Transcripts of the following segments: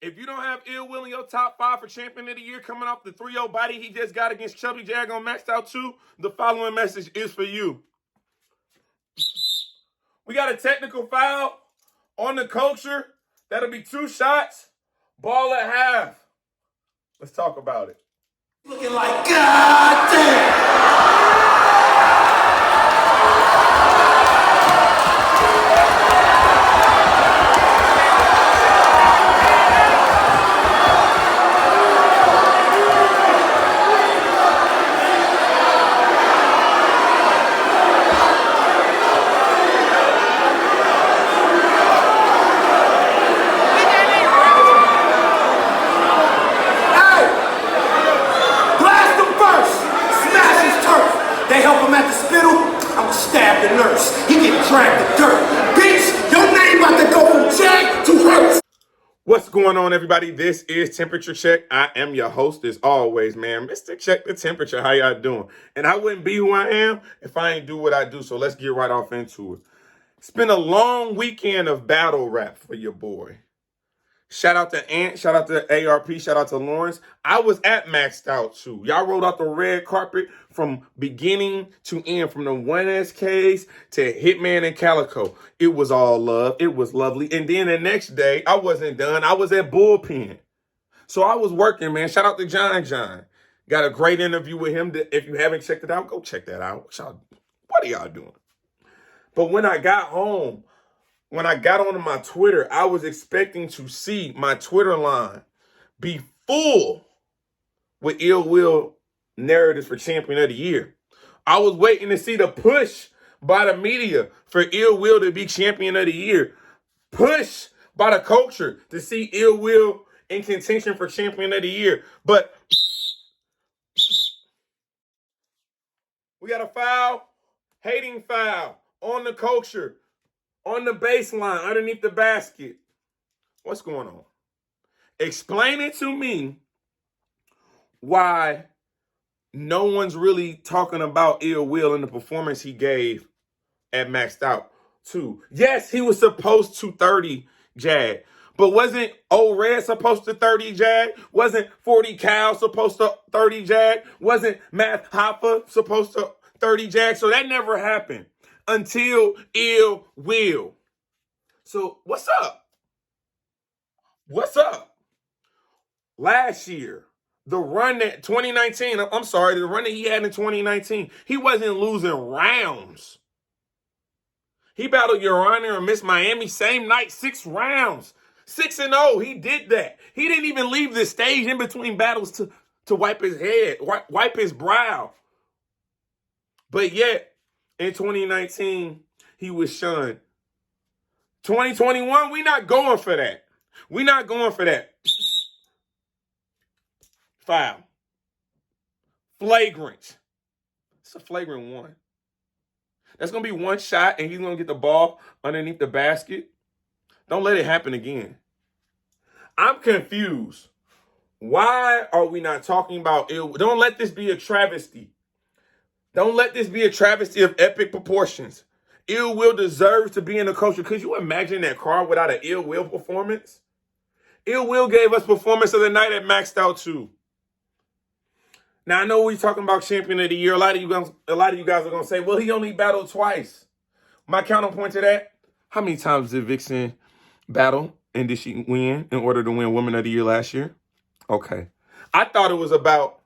If you don't have Ill Will in your top 5 for champion of the year coming off the 3-0 body he just got against Chubby Jag on Maxed Out 2, the following message is for you. We got a technical foul on the culture. That'll be 2 shots. Ball at half. Let's talk about it. Looking like God damn. They help him at the spittle, I'ma stab the nurse. He get dragged to dirt. Bitch, your name about to go from Jag to Hurts. What's going on, everybody? This is Temperature Check. I am your host, as always, man. Mr. Check the Temperature. How y'all doing? And I wouldn't be who I am if I ain't do what I do, so let's get right off into it. It's been a long weekend of battle rap for your boy. Shout out to Ant, shout out to ARP, shout out to Lawrence. I was at Maxed Out too. Y'all rolled out the red carpet from beginning to end, from the 1SKs to Hitman and Calico. It was all love. It was lovely. And then the next day, I wasn't done. I was at Bullpen. So I was working, man. Shout out to John. Got a great interview with him. If you haven't checked it out, go check that out. What are y'all doing? But when I got home, when I got onto my Twitter, I was expecting to see my Twitter line be full with Ill Will narratives for champion of the year. I was waiting to see the push by the media for Ill Will to be champion of the year. Push by the culture to see Ill Will in contention for champion of the year. But we got a foul, hating foul on the culture. On the baseline, underneath the basket. What's going on? Explain it to me why no one's really talking about Ill Will in the performance he gave at Maxed Out 2. Yes, he was supposed to 30 Jag. But wasn't Old Red supposed to 30 Jag? Wasn't 40 Cal supposed to 30 Jag? Wasn't Matt Hoffa supposed to 30 Jag? So that never happened. Until Ill Will. So what's up? What's up? Last year, the run that the run that he had in 2019, he wasn't losing rounds. He battled Your Honor and Miss Miami same night, 6 rounds. 6-0, he did that. He didn't even leave the stage in between battles to wipe his head, wipe his brow. But yet, in 2019, he was shunned. 2021, we not going for that. We not going for that. Foul. Flagrant. It's a flagrant one. That's going to be 1 shot, and he's going to get the ball underneath the basket. Don't let it happen again. I'm confused. Why are we not talking about Ill? Don't let this be a travesty. Don't let this be a travesty of epic proportions. Ill Will deserves to be in the culture. Could you imagine that card without an Ill Will performance? Ill Will gave us performance of the night at Maxed Out 2. Now, I know we're talking about champion of the year. A lot of you guys are going to say, well, he only battled twice. My counterpoint to that, how many times did Vixen battle and did she win in order to win Woman of the Year last year? Okay. I thought it was about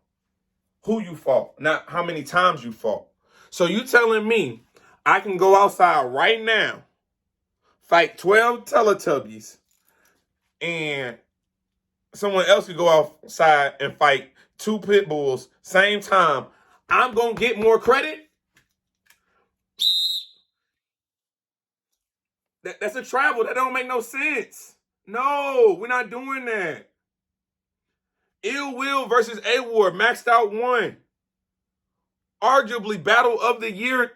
who you fought, not how many times you fought. So you telling me I can go outside right now, fight 12 Teletubbies, and someone else could go outside and fight 2 pit bulls same time. I'm going to get more credit? That's a travel. That don't make no sense. No, we're not doing that. Ill Will versus A-Ward, Maxed Out 1. Arguably battle of the year,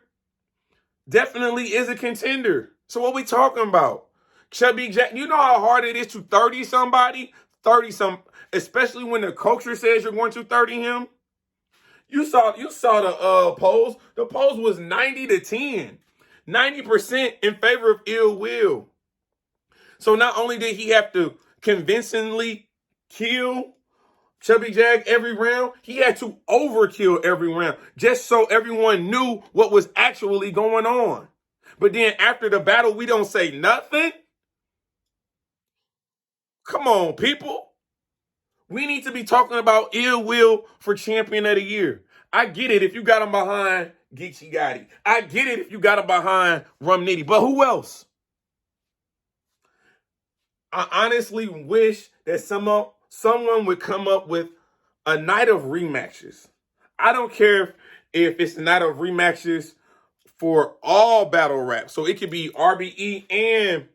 definitely is a contender. So what we talking about? Chubby Jack, you know how hard it is to 30 somebody? 30 some, especially when the culture says you're going to 30 him. You saw the polls. The polls was 90-10. 90% in favor of Ill Will. So not only did he have to convincingly kill Chubby Jag every round. He had to overkill every round just so everyone knew what was actually going on. But then after the battle, we don't say nothing? Come on, people. We need to be talking about Ill Will for Champion of the Year. I get it if you got him behind Geechee Gotti. I get it if you got him behind Rum Nitty. But who else? I honestly wish that someone would come up with a night of rematches. I don't care if it's a night of rematches for all battle rap. So it could be RBE and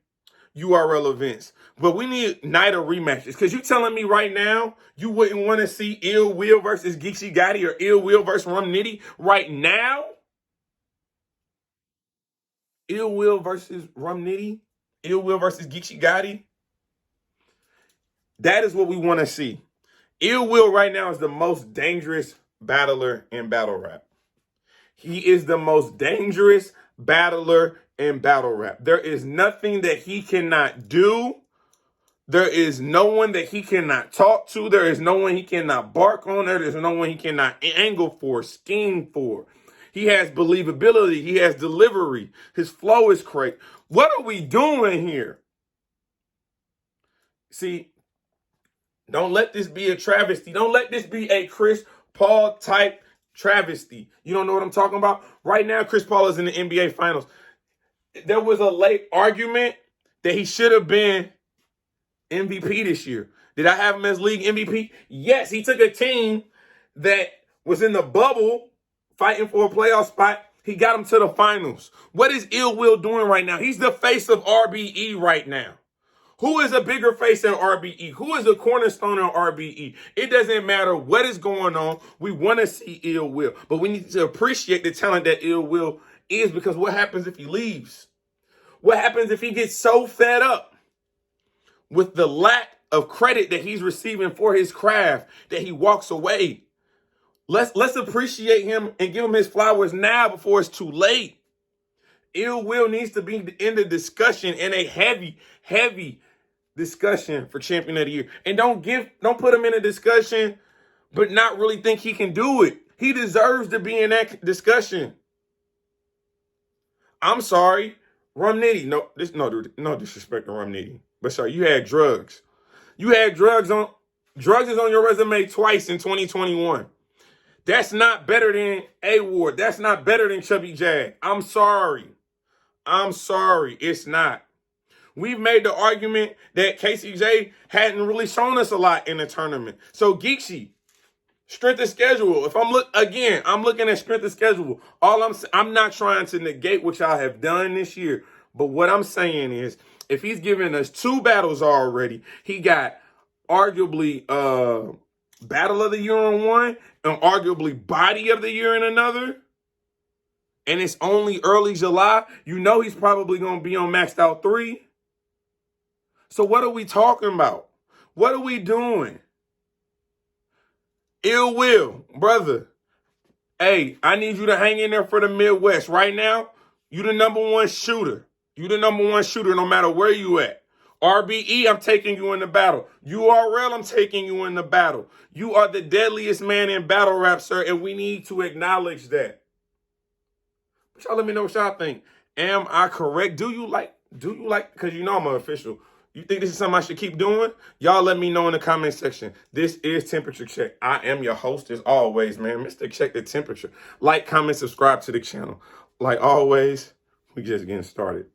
URL events. But we need night of rematches. Because you telling me right now you wouldn't want to see Ill Will versus Geechee Gotti or Ill Will versus Rum Nitty right now? Ill Will versus Rum Nitty? Ill Will versus Geechee Gotti? That is what we want to see. Ill Will right now is the most dangerous battler in battle rap. He is the most dangerous battler in battle rap. There is nothing that he cannot do. There is no one that he cannot talk to. There is no one he cannot bark on. There is no one he cannot angle for, scheme for. He has believability. He has delivery. His flow is great. What are we doing here? See, don't let this be a travesty. Don't let this be a Chris Paul type travesty. You don't know what I'm talking about? Right now, Chris Paul is in the NBA Finals. There was a late argument that he should have been MVP this year. Did I have him as league MVP? Yes, he took a team that was in the bubble fighting for a playoff spot. He got them to the finals. What is Ill Will doing right now? He's the face of RBE right now. Who is a bigger face than RBE? Who is the cornerstone of RBE? It doesn't matter what is going on. We want to see Ill Will. But we need to appreciate the talent that Ill Will is, because what happens if he leaves? What happens if he gets so fed up with the lack of credit that he's receiving for his craft that he walks away? Let's appreciate him and give him his flowers now before it's too late. Ill Will needs to be in the discussion, in a heavy discussion for Champion of the Year. And don't put him in a discussion but not really think he can do it. He deserves to be in that discussion. I'm sorry, Rum Nitty. No disrespect to Rum Nitty. But sorry, you had drugs. You had drugs is on your resume twice in 2021. That's not better than A-Ward. That's not better than Chubby Jag. I'm sorry. It's not. We've made the argument that KCJ hadn't really shown us a lot in the tournament. So Geechee, strength of schedule. If I'm looking at strength of schedule. I'm not trying to negate what y'all have done this year. But what I'm saying is, if he's given us 2 battles already, he got arguably Battle of the Year on one and arguably Body of the Year in another. And it's only early July. You know he's probably going to be on Maxed Out 3. So what are we talking about? What are we doing? Ill Will, brother. Hey, I need you to hang in there for the Midwest. Right now, you the number one shooter. You the number one shooter no matter where you at. RBE, I'm taking you in the battle. URL, I'm taking you in the battle. You are the deadliest man in battle rap, sir, and we need to acknowledge that. But y'all let me know what y'all think. Am I correct? Do you like, because you know I'm an official. You think this is something I should keep doing? Y'all let me know in the comment section. This is Temperature Check. I am your host as always, man. Mr. Check the Temperature. Like, comment, subscribe to the channel. Like always, we just getting started.